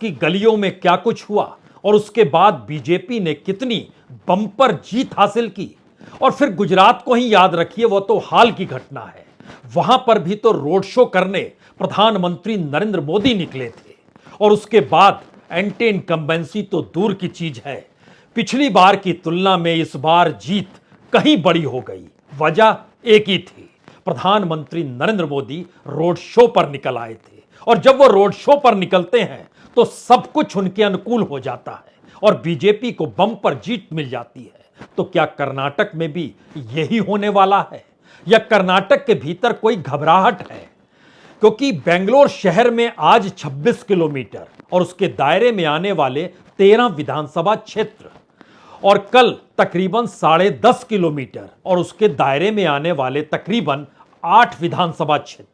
की गलियों में क्या कुछ हुआ और उसके बाद बीजेपी ने कितनी बम्पर जीत हासिल की। और फिर गुजरात को ही याद रखिए, वो तो हाल की घटना है। वहां पर भी तो रोड शो करने प्रधानमंत्री नरेंद्र मोदी निकले थे और उसके बाद एंटी इनकम्बेंसी तो दूर की चीज है, पिछली बार की तुलना में इस बार जीत कहीं बड़ी हो गई। वजह एक ही थी, प्रधानमंत्री नरेंद्र मोदी रोड शो पर निकल आए थे और जब वो रोड शो पर निकलते हैं तो सब कुछ उनके अनुकूल हो जाता है और बीजेपी को बम्पर जीत मिल जाती है। तो क्या कर्नाटक में भी यही होने वाला है या कर्नाटक के भीतर कोई घबराहट है? क्योंकि बेंगलोर शहर में आज 26 किलोमीटर और उसके दायरे में आने वाले 13 विधानसभा क्षेत्र और कल तकरीबन 10.5 किलोमीटर और उसके दायरे में आने वाले तकरीबन 8 विधानसभा क्षेत्र,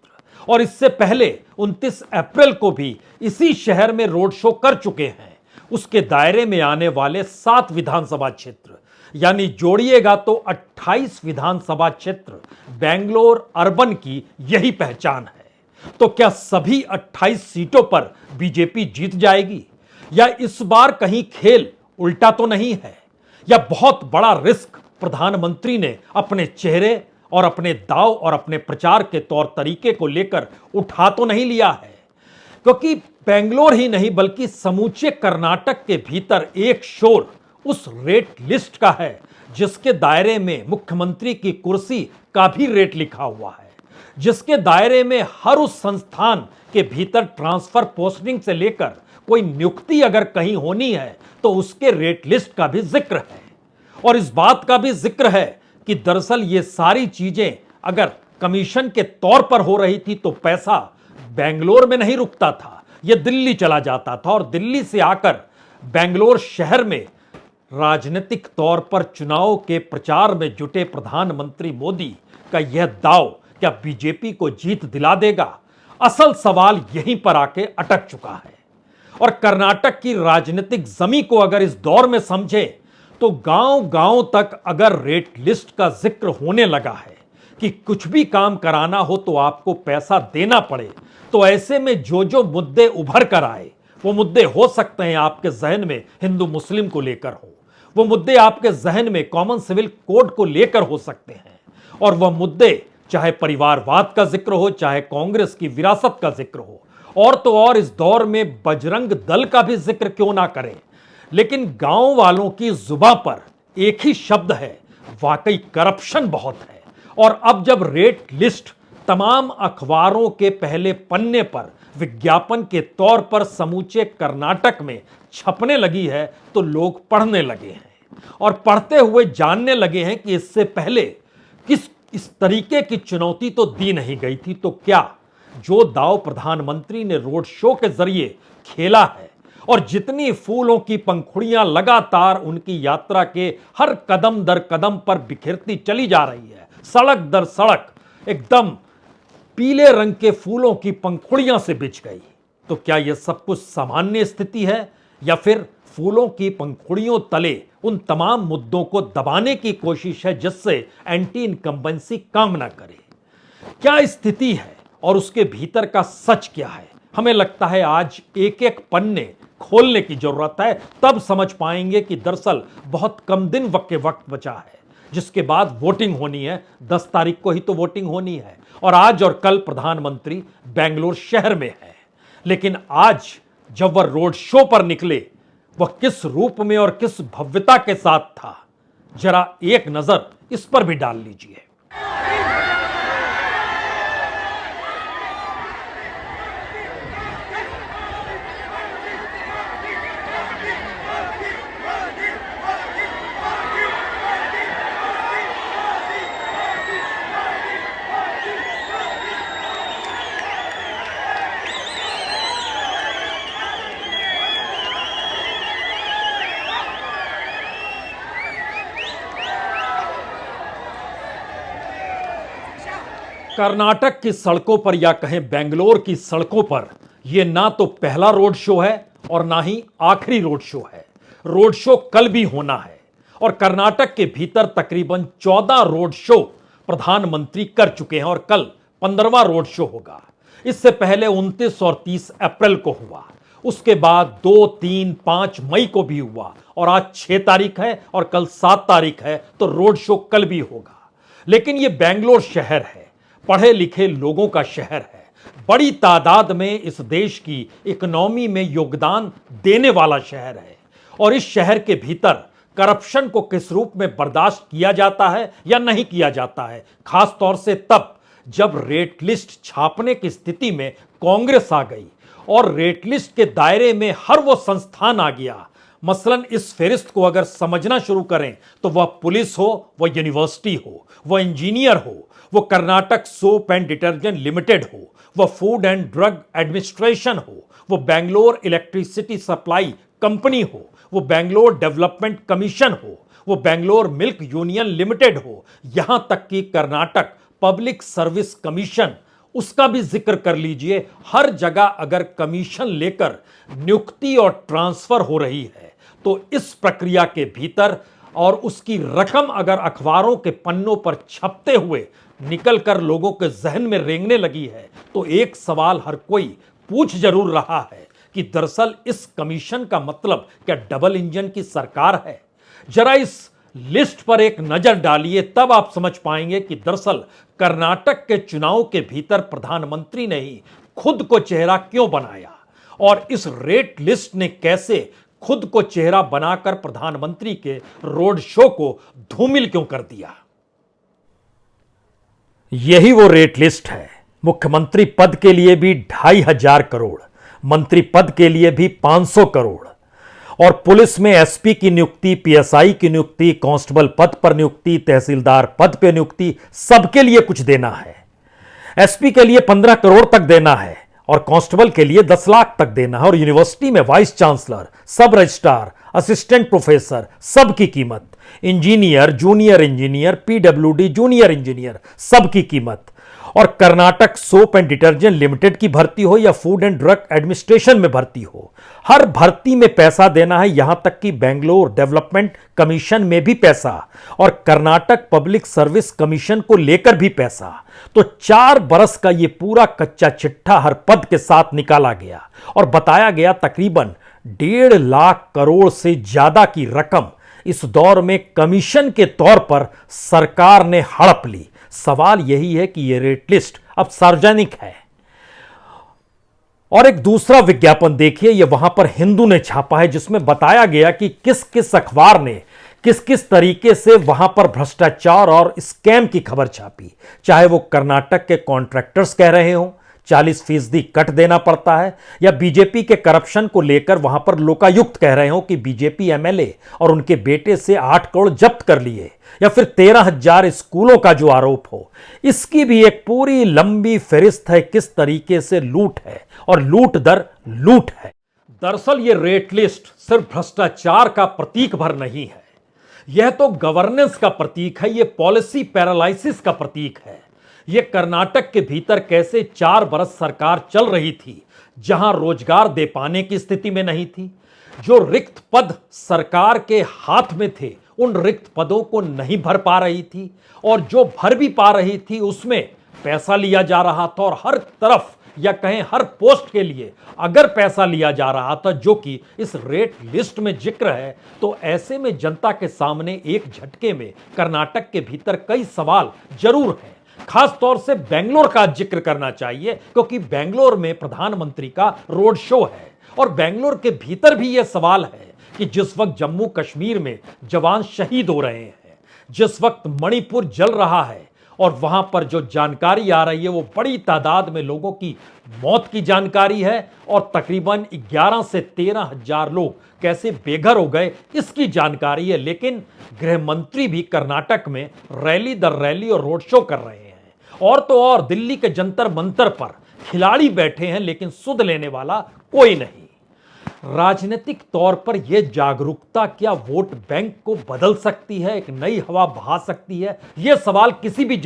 और इससे पहले 29 अप्रैल को भी इसी शहर में रोड शो कर चुके हैं। उसके दायरे में आने वाले 7 विधानसभा क्षेत्र, यानी जोड़िएगा तो 28 विधानसभा क्षेत्र बेंगलोर अर्बन की यही पहचान है। तो क्या सभी 28 सीटों पर बीजेपी जीत जाएगी या इस बार कहीं खेल उल्टा तो नहीं है, या बहुत बड़ा रिस्क प्रधानमंत्री ने अपने चेहरे और अपने दाव और अपने प्रचार के तौर तरीके को लेकर उठा तो नहीं लिया है? क्योंकि बेंगलोर ही नहीं बल्कि समूचे कर्नाटक के भीतर एक शोर उस रेट लिस्ट का है जिसके दायरे में मुख्यमंत्री की कुर्सी का भी रेट लिखा हुआ है, जिसके दायरे में हर उस संस्थान के भीतर ट्रांसफर पोस्टिंग से लेकर कोई नियुक्ति अगर कहीं होनी है तो उसके रेट लिस्ट का भी जिक्र है। और इस बात का भी जिक्र है कि दरअसल ये सारी चीजें अगर कमीशन के तौर पर हो रही थी तो पैसा बेंगलोर में नहीं रुकता था, यह दिल्ली चला जाता था और दिल्ली से आकर बेंगलोर शहर में राजनीतिक तौर पर चुनाव के प्रचार में जुटे प्रधानमंत्री मोदी का यह दाव क्या बीजेपी को जीत दिला देगा? असल सवाल यहीं पर आके अटक चुका है। और कर्नाटक की राजनीतिक जमी को अगर इस दौर में समझे तो गांव गांव तक अगर रेट लिस्ट का जिक्र होने लगा है कि कुछ भी काम कराना हो तो आपको पैसा देना पड़े, तो ऐसे में जो जो मुद्दे उभर कर आए वो मुद्दे हो सकते हैं आपके जहन में हिंदू मुस्लिम को लेकर हो, वो मुद्दे आपके जहन में कॉमन सिविल कोड को लेकर हो सकते हैं, और वह मुद्दे चाहे परिवारवाद का जिक्र हो, चाहे कांग्रेस की विरासत का जिक्र हो, और तो और इस दौर में बजरंग दल का भी जिक्र क्यों ना करें। लेकिन गांव वालों की जुबान पर एक ही शब्द है, वाकई करप्शन बहुत है। और अब जब रेट लिस्ट तमाम अखबारों के पहले पन्ने पर विज्ञापन के तौर पर समूचे कर्नाटक में छपने लगी है तो लोग पढ़ने लगे हैं और पढ़ते हुए जानने लगे हैं कि इससे पहले किस इस तरीके की चुनौती तो दी नहीं गई थी। तो क्या जो दाव प्रधानमंत्री ने रोड शो के जरिए खेला है और जितनी फूलों की पंखुड़ियां लगातार उनकी यात्रा के हर कदम दर कदम पर बिखरती चली जा रही है, सड़क दर सड़क एकदम पीले रंग के फूलों की पंखुड़ियां से बिछ गई, तो क्या यह सब कुछ सामान्य स्थिति है या फिर फूलों की पंखुड़ियों तले उन तमाम मुद्दों को दबाने की कोशिश है जिससे एंटी इनकम्बेंसी काम ना करे? क्या स्थिति है और उसके भीतर का सच क्या है? हमें लगता है आज एक एक पन्ने खोलने की जरूरत है, तब समझ पाएंगे कि दरअसल बहुत कम दिन वक्त बचा है, जिसके बाद वोटिंग होनी है। 10 तारीख को ही तो वोटिंग होनी है और आज और कल प्रधानमंत्री बेंगलोर शहर में है। लेकिन आज जब वह रोड शो पर निकले, वह किस रूप में और किस भव्यता के साथ था, जरा एक नजर इस पर भी डाल लीजिए। कर्नाटक की सड़कों पर या कहें बेंगलोर की सड़कों पर यह ना तो पहला रोड शो है और ना ही आखिरी रोड शो है। रोड शो कल भी होना है और कर्नाटक के भीतर तकरीबन 14 रोड शो प्रधानमंत्री कर चुके हैं और कल 15वां रोड शो होगा। इससे पहले 29 और 30 अप्रैल को हुआ। उसके बाद 2, 3, 5 मई को भी हुआ और आज 6 तारीख है और कल 7 तारीख है तो रोड शो कल भी होगा। लेकिन यह बेंगलोर शहर है, पढ़े लिखे लोगों का शहर है, बड़ी तादाद में इस देश की इकोनॉमी में योगदान देने वाला शहर है। और इस शहर के भीतर करप्शन को किस रूप में बर्दाश्त किया जाता है या नहीं किया जाता है, खास तौर से तब जब रेट लिस्ट छापने की स्थिति में कांग्रेस आ गई और रेट लिस्ट के दायरे में हर वो संस्थान आ गया। मसलन इस फेरिस्त को अगर समझना शुरू करें तो वह पुलिस हो, वह यूनिवर्सिटी हो, वह इंजीनियर हो, वो Karnataka soap and detergent limited हो, वह फूड एंड ड्रग एडमिनिस्ट्रेशन हो, वो बेंगलोर इलेक्ट्रिसिटी सप्लाई कंपनी हो, वो बेंगलोर डेवलपमेंट कमीशन हो, वो बेंगलोर मिल्क यूनियन लिमिटेड हो, यहां तक कि कर्नाटक पब्लिक सर्विस कमीशन, उसका भी जिक्र कर लीजिए। हर जगह अगर कमीशन लेकर नियुक्ति और ट्रांसफर हो रही है तो इस प्रक्रिया के भीतर और उसकी रकम अगर अखबारों के पन्नों पर छपते हुए निकलकर लोगों के जहन में रेंगने लगी है तो एक सवाल हर कोई पूछ जरूर रहा है कि दरअसल इस कमीशन का मतलब क्या डबल इंजन की सरकार है? जरा इस लिस्ट पर एक नजर डालिए, तब आप समझ पाएंगे कि दरअसल कर्नाटक के चुनाव के भीतर प्रधानमंत्री ने ही खुद को चेहरा क्यों बनाया और इस रेट लिस्ट ने कैसे खुद को चेहरा बनाकर प्रधानमंत्री के रोड शो को धूमिल क्यों कर दिया। यही वो रेट लिस्ट है। मुख्यमंत्री पद के लिए भी 2,500 करोड़, मंत्री पद के लिए भी 500 करोड़ और पुलिस में एसपी की नियुक्ति, पीएसआई की नियुक्ति, कांस्टेबल पद पर नियुक्ति, तहसीलदार पद पर नियुक्ति, सबके लिए कुछ देना है। एसपी के लिए 15 करोड़ तक देना है और कांस्टेबल के लिए 10 लाख तक देना है और यूनिवर्सिटी में वाइस चांसलर, सब रजिस्ट्रार, असिस्टेंट प्रोफेसर, सब की कीमत, engineer, junior engineer, PWD junior engineer, सब की कीमत। और Karnataka soap and detergent limited की भर्ती हो या फूड एंड ड्रग एडमिनिस्ट्रेशन में भर्ती हो, हर भर्ती में पैसा देना है, यहां तक कि बेंगलोर डेवलपमेंट कमीशन में भी पैसा और कर्नाटक पब्लिक सर्विस कमीशन को लेकर भी पैसा। तो 4 बरस का यह पूरा कच्चा चिट्ठा हर पद के साथ निकाला गया और बताया गया तकरीबन 1.5 लाख करोड़ से ज्यादा की रकम इस दौर में कमीशन के तौर पर सरकार ने हड़प ली। सवाल यही है कि यह रेट लिस्ट अब सार्वजनिक है। और एक दूसरा विज्ञापन देखिए, यह वहां पर हिंदू ने छापा है जिसमें बताया गया कि किस किस अखबार ने किस किस तरीके से वहां पर भ्रष्टाचार और स्कैम की खबर छापी। चाहे वो कर्नाटक के कॉन्ट्रैक्टर्स कह रहे हो 40% कट देना पड़ता है, या बीजेपी के करप्शन को लेकर वहां पर लोकायुक्त कह रहे हो कि बीजेपी एमएलए और उनके बेटे से 8 करोड़ जब्त कर लिए, या फिर 13,000 स्कूलों का जो आरोप हो, इसकी भी एक पूरी लंबी फहरिस्त है किस तरीके से लूट है और लूट दर लूट है। दरअसल यह रेट लिस्ट सिर्फ भ्रष्टाचार का प्रतीक भर नहीं है, यह तो गवर्नेंस का प्रतीक है, यह पॉलिसी पैरालाइसिस का प्रतीक है। यह कर्नाटक के भीतर कैसे 4 बरस सरकार चल रही थी जहां रोजगार दे पाने की स्थिति में नहीं थी, जो रिक्त पद सरकार के हाथ में थे उन रिक्त पदों को नहीं भर पा रही थी और जो भर भी पा रही थी उसमें पैसा लिया जा रहा था और हर तरफ या कहें हर पोस्ट के लिए अगर पैसा लिया जा रहा था, जो कि इस रेट लिस्ट में जिक्र है, तो ऐसे में जनता के सामने एक झटके में कर्नाटक के भीतर कई सवाल जरूर हैं। खास तौर से बेंगलोर का जिक्र करना चाहिए क्योंकि बेंगलोर में प्रधानमंत्री का रोड शो है और बेंगलोर के भीतर भी यह सवाल है कि जिस वक्त जम्मू कश्मीर में जवान शहीद हो रहे हैं, जिस वक्त मणिपुर जल रहा है और वहां पर जो जानकारी आ रही है वो बड़ी तादाद में लोगों की मौत की जानकारी है और तकरीबन 11 से 13,000 लोग कैसे बेघर हो गए इसकी जानकारी है। लेकिन गृह मंत्री भी कर्नाटक में रैली दर रैली और रोड शो कर रहे हैं और तो और दिल्ली के जंतर मंतर पर खिलाड़ी बैठे हैं लेकिन सुध लेने वाला कोई नहीं। राजनीतिक तौर पर यह जागरूकता क्या वोट बैंक को बदल सकती है, एक नई हवा बहा सकती है? यह सवाल किसी भी